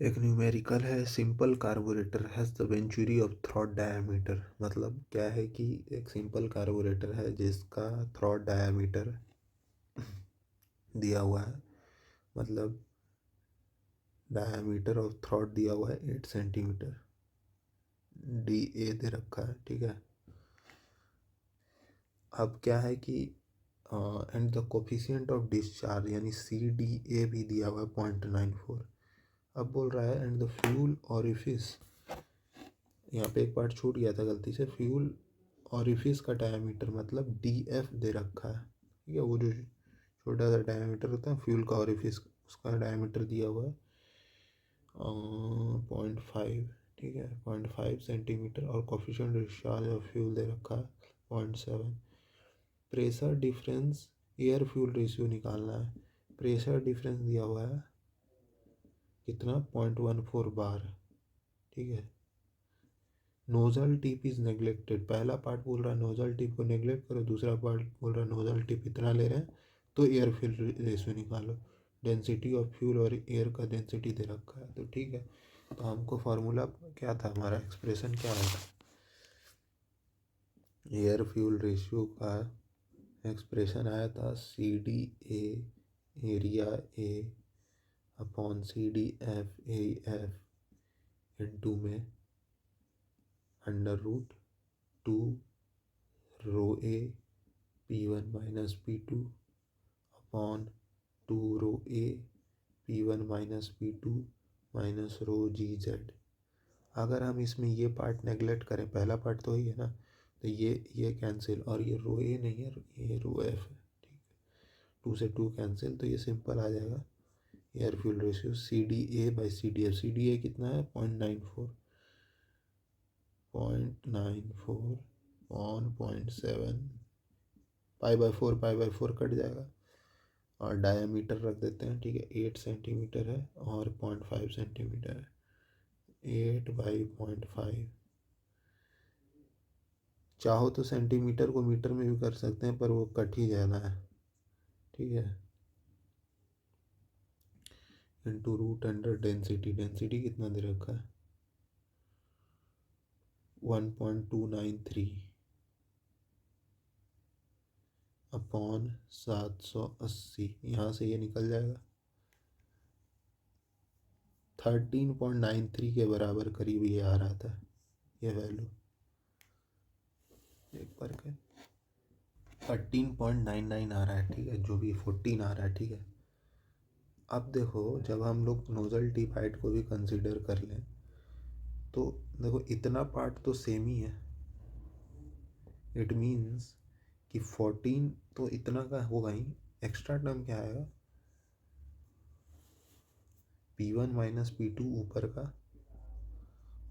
एक न्यूमेरिकल है, simple carburettor has the venturi of throat diameter. मतलब क्या है कि एक सिंपल कार्बोरेटर है जिसका थ्रॉट डायामीटर दिया हुआ है, मतलब डायामीटर ऑफ थ्रॉट दिया हुआ है 8 सेंटीमीटर, डी ए दे रखा है, ठीक है। अब क्या है कि and the coefficient of discharge यानी सी डी ए भी दिया हुआ है 0.94। अब बोल रहा है एंड द फ्यूल ऑरिफिस, यहाँ पे एक पार्ट छूट गया था गलती से, फ्यूल ऑरिफिस का डायमीटर मतलब डी एफ दे रखा है, ठीक है। वो जो छोटा सा डायमीटर होता है फ्यूल का ऑरिफिस, उसका डायमीटर दिया हुआ है 0.5, ठीक है, 0.5 सेंटीमीटर। और कोफिशिएंट डिस्चार्ज ऑफ फ्यूल दे रखा है 0.7। Pressure difference air fuel ratio निकालना है। प्रेशर डिफरेंस दिया हुआ है कितना, 0.14 बार, ठीक है। नोजल टिप इज नेग्लेक्टेड, पहला पार्ट बोल रहा है नोजल टिप को नेग्लेक्ट करो, दूसरा पार्ट बोल रहा है नोजल टिप इतना ले रहे हैं तो एयर फ्यूल रेशियो निकालो। डेंसिटी ऑफ फ्यूल और एयर का डेंसिटी दे रखा है, तो ठीक है। तो हमको फार्मूला क्या था, हमारा एक्सप्रेशन क्या होता, एयर फ्यूल रेशियो का एक्सप्रेशन आया था C D A area A upon C D F A F into में √2 rho A P1 minus P2 upon 2 rho A P1 minus P2 minus rho G Z. अगर हम इसमें ये part neglect करें, पहला पार्ट तो ही है ना, तो ये कैंसिल, और ये रो ए नहीं है, ये रो एफ है, ठीक है। 2 से 2 कैंसिल, तो ये सिंपल आ जाएगा air fuel ratio C D A by C D F. C D A कितना है 0.94, 0.94 on 0.7, pi by four cut जाएगा, और डायामीटर रख देते हैं, ठीक है। 8 सेंटीमीटर है और 0.5 सेंटीमीटर है, 8/0.5। चाहो तो सेंटीमीटर को मीटर में भी कर सकते हैं, पर वो कट ही जाना है, ठीक है। Into root under density, density कितना दे रखा है 1.293 अपॉन 780, यहाँ से ये निकल जाएगा 13.93 के बराबर करीब ये आ रहा था, ये वैल्यू एक बार के 13.99 आ रहा है, ठीक है, जो भी 14 आ रहा है, ठीक है। अब देखो जब हम लोग नोजल टिप हाइट को भी कंसिडर कर लें तो देखो इतना पार्ट तो सेम ही है, इट मीन्स कि 14 तो इतना का होगा ही, एक्स्ट्रा टर्म क्या आएगा P1 माइनस P2 ऊपर का,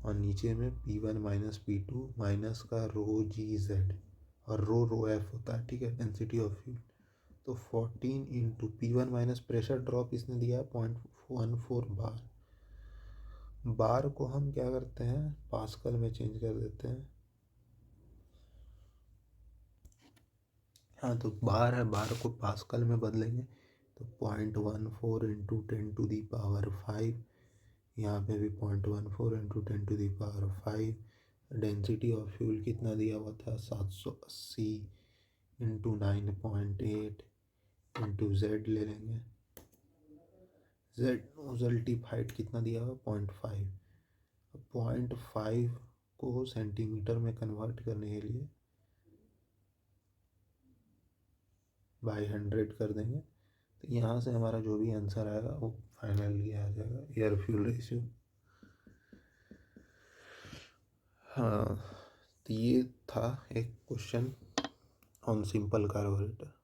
और नीचे में P1 माइनस P2 माइनस का रो जी जेड, और रो एफ होता है, ठीक है, डेंसिटी ऑफ फ्यूल। तो 14 into P1 minus pressure drop इसने दिया 0.14 बार। बार को हम क्या करते हैं पास्कल में चेंज कर देते हैं, हाँ, तो बार है, बार को पास्कल में बदलेंगे तो 0.14 इंटू 10⁵, यहाँ पे भी 0.14 इंटू 10⁵। डेंसिटी ऑफ फ्यूल कितना दिया हुआ था 780 इंटू 9.8 इंटू जेड ले लेंगे, जेड नोजल टिप हाइट कितना दिया हुआ 0.5। 0.5 को सेंटीमीटर में कन्वर्ट करने के लिए बाई 100 कर देंगे, तो यहाँ से हमारा जो भी आंसर आएगा वो फाइनल ये आ जाएगा एयर फ्यूल रेशियो। हाँ, तो ये था एक क्वेश्चन ऑन सिंपल कार्बोरेटर।